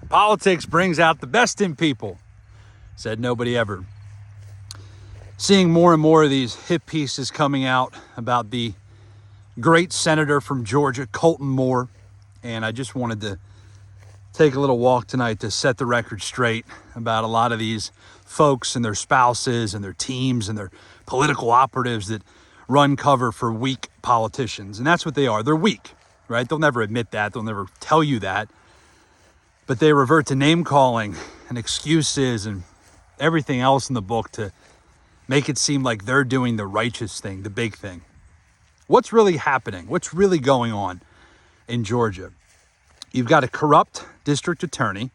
Politics brings out the best in people, said nobody ever. Seeing more and more of these hit pieces coming out about the great senator from Georgia, Colton Moore. And I just wanted to take a little walk tonight to set the record straight about a lot of these folks and their spouses and their teams and their political operatives that run cover for weak politicians. And that's what they are. They're weak, right? They'll never admit that. They'll never tell you that. But they revert to name calling and excuses and everything else in the book to make it seem like they're doing the righteous thing, the big thing. What's really happening? What's really going on in Georgia? You've got a corrupt district attorney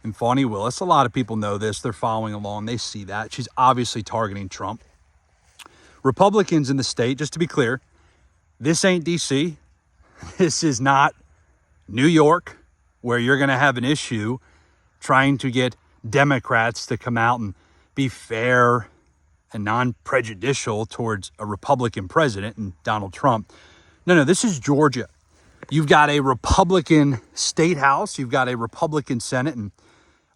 in Fani. A lot of people know this. They're following along. They see that. She's obviously targeting Trump. Republicans in the state, just to be clear, this ain't D.C. This is not New York, where you're going to have an issue trying to get Democrats to come out and be fair and non-prejudicial towards a Republican president and Donald Trump. No, this is Georgia. You've got a Republican state house, you've got a Republican Senate, and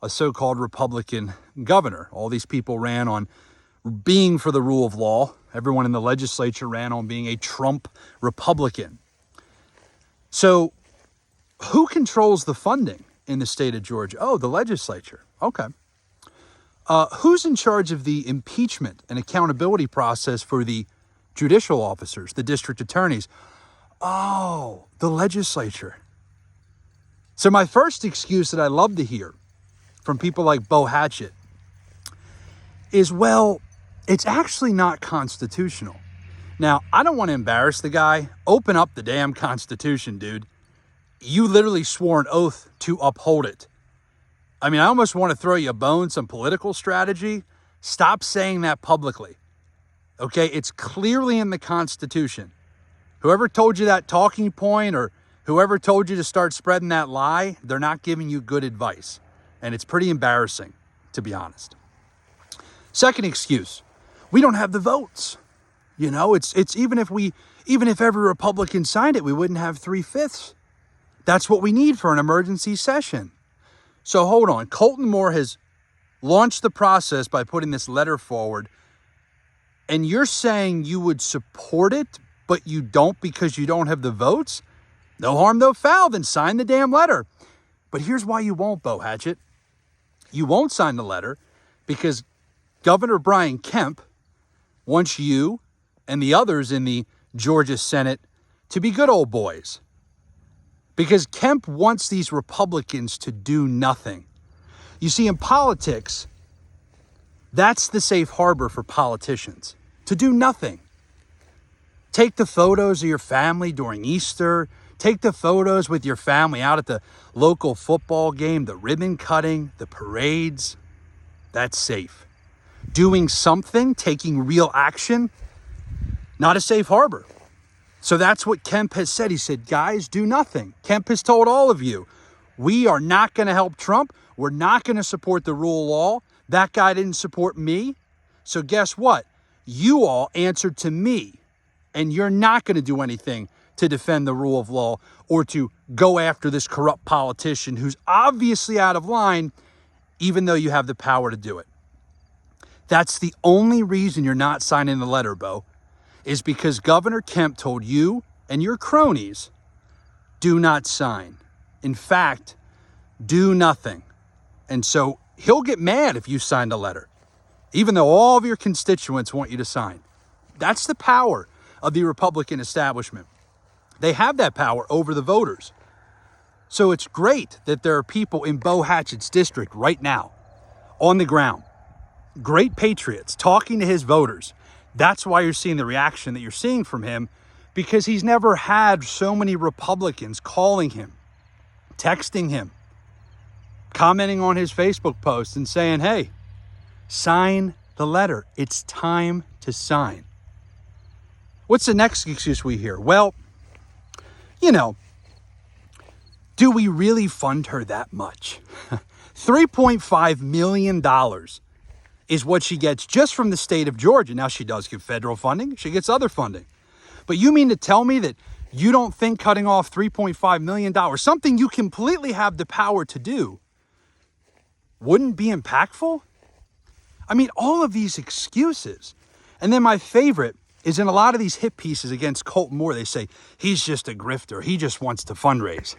a so-called Republican governor. All these people ran on being for the rule of law. Everyone in the legislature ran on being a Trump Republican. So who controls the funding in the state of Georgia? Oh, the legislature. Okay. Who's in charge of the impeachment and accountability process for the judicial officers, the district attorneys? Oh, the legislature. So my first excuse that I love to hear from people like Hatchett is, well, it's actually not constitutional. Now, I don't want to embarrass the guy. Open up the damn Constitution, dude. You literally swore an oath to uphold it. I mean, I almost want to throw you a bone, some political strategy. Stop saying that publicly. Okay, it's clearly in the Constitution. Whoever told you that talking point or whoever told you to start spreading that lie, they're not giving you good advice. And it's pretty embarrassing, to be honest. Second excuse, we don't have the votes. You know, it's even if every Republican signed it, we wouldn't have 3/5. That's what we need for an emergency session. So hold on. Colton Moore has launched the process by putting this letter forward. And you're saying you would support it, but you don't because you don't have the votes? No harm, no foul. Then sign the damn letter. But here's why you won't, Hatchett. You won't sign the letter because Governor Brian Kemp wants you and the others in the Georgia Senate to be good old boys. Because Kemp wants these Republicans to do nothing. You see, in politics, that's the safe harbor for politicians, to do nothing. Take the photos of your family during Easter. Take the photos with your family out at the local football game, the ribbon cutting, the parades. That's safe. Doing something, taking real action, not a safe harbor. So that's what Kemp has said. He said, guys, do nothing. Kemp has told all of you, we are not going to help Trump. We're not going to support the rule of law. That guy didn't support me. So guess what? You all answered to me, and you're not going to do anything to defend the rule of law or to go after this corrupt politician who's obviously out of line, even though you have the power to do it. That's the only reason you're not signing the letter, is because Governor Kemp told you and your cronies, do not sign. In fact, do nothing. And so he'll get mad if you sign the letter, even though all of your constituents want you to sign. That's the power of the Republican establishment. They have that power over the voters. So it's great that there are people in Hatchett's district right now on the ground, great patriots talking to his voters. That's why you're seeing the reaction that you're seeing from him, because he's never had so many Republicans calling him, texting him, commenting on his Facebook post and saying, hey, sign the letter. It's time to sign. What's the next excuse we hear? Well, do we really fund her that much? $3.5 million is what she gets just from the state of Georgia. Now, she does get federal funding. She gets other funding. But you mean to tell me that you don't think cutting off $3.5 million, something you completely have the power to do, wouldn't be impactful? I mean, all of these excuses. And then my favorite is in a lot of these hit pieces against Colton Moore, they say, he's just a grifter. He just wants to fundraise.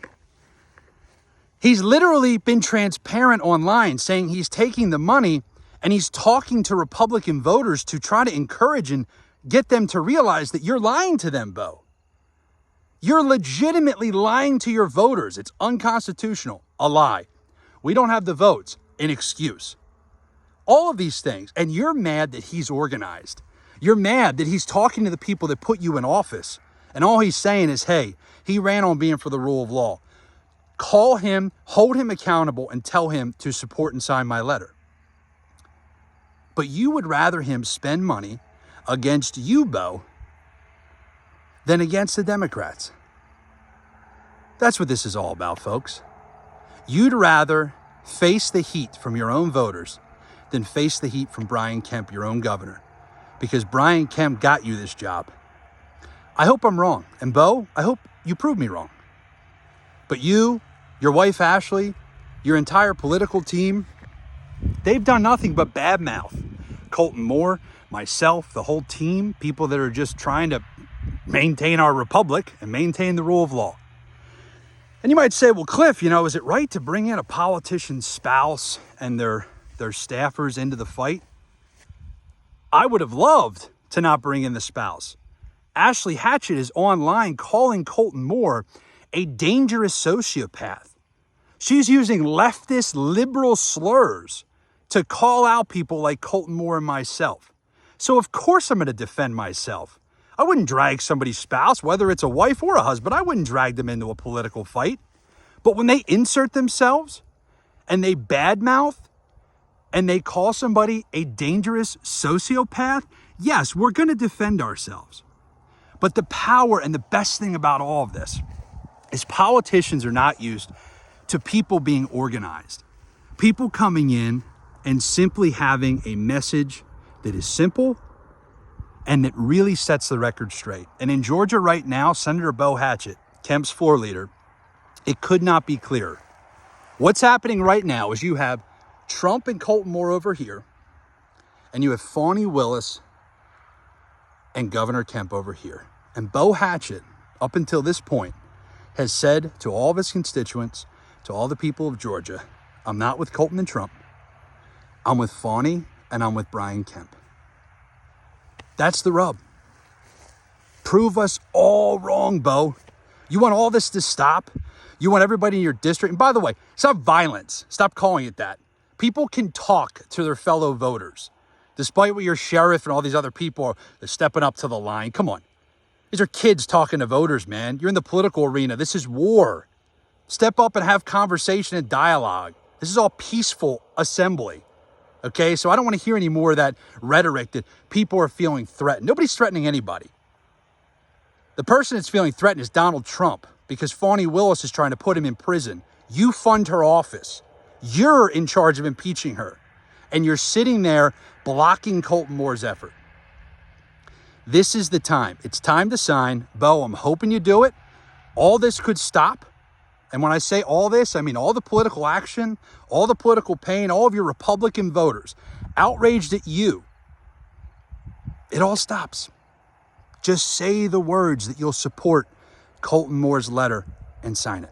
He's literally been transparent online saying he's taking the money and he's talking to Republican voters to try to encourage and get them to realize that you're lying to them, Bo. You're legitimately lying to your voters. It's unconstitutional. A lie. We don't have the votes. An excuse. All of these things. And you're mad that he's organized. You're mad that he's talking to the people that put you in office. And all he's saying is, hey, he ran on being for the rule of law. Call him, hold him accountable, and tell him to support and sign my letter. But you would rather him spend money against you, Bo, than against the Democrats. That's what this is all about, folks. You'd rather face the heat from your own voters than face the heat from Brian Kemp, your own governor, because Brian Kemp got you this job. I hope I'm wrong. And Bo, I hope you prove me wrong. But you, your wife Ashley, your entire political team, they've done nothing but badmouth Colton Moore, myself, the whole team, people that are just trying to maintain our republic and maintain the rule of law. And you might say, well, Cliff, is it right to bring in a politician's spouse and their staffers into the fight? I would have loved to not bring in the spouse. Ashley Hatchett is online calling Colton Moore a dangerous sociopath. She's using leftist liberal slurs to call out people like Colton Moore and myself. So of course I'm going to defend myself. I wouldn't drag somebody's spouse, whether it's a wife or a husband. I wouldn't drag them into a political fight. But when they insert themselves and they badmouth and they call somebody a dangerous sociopath, yes, we're going to defend ourselves. But the power and the best thing about all of this is politicians are not used to people being organized. People coming in and simply having a message that is simple and that really sets the record straight. And in Georgia right now, Senator Bo Hatchett, Kemp's floor leader, it could not be clearer. What's happening right now is you have Trump and Colton Moore over here, and you have Fani Willis and Governor Kemp over here. And Bo Hatchett, up until this point, has said to all of his constituents, to all the people of Georgia, I'm not with Colton and Trump. I'm with Fani and I'm with Brian Kemp. That's the rub. Prove us all wrong, Bo. You want all this to stop? You want everybody in your district? And by the way, stop violence. Stop calling it that. People can talk to their fellow voters. Despite what your sheriff and all these other people are stepping up to the line. Come on. These are kids talking to voters, man. You're in the political arena. This is war. Step up and have conversation and dialogue. This is all peaceful assembly. Okay, so I don't want to hear any more of that rhetoric that people are feeling threatened. Nobody's threatening anybody. The person that's feeling threatened is Donald Trump because Fani Willis is trying to put him in prison. You fund her office. You're in charge of impeaching her. And you're sitting there blocking Colton Moore's effort. This is the time. It's time to sign. Bo, I'm hoping you do it. All this could stop. And when I say all this, I mean all the political action, all the political pain, all of your Republican voters outraged at you. It all stops. Just say the words that you'll support Colton Moore's letter and sign it.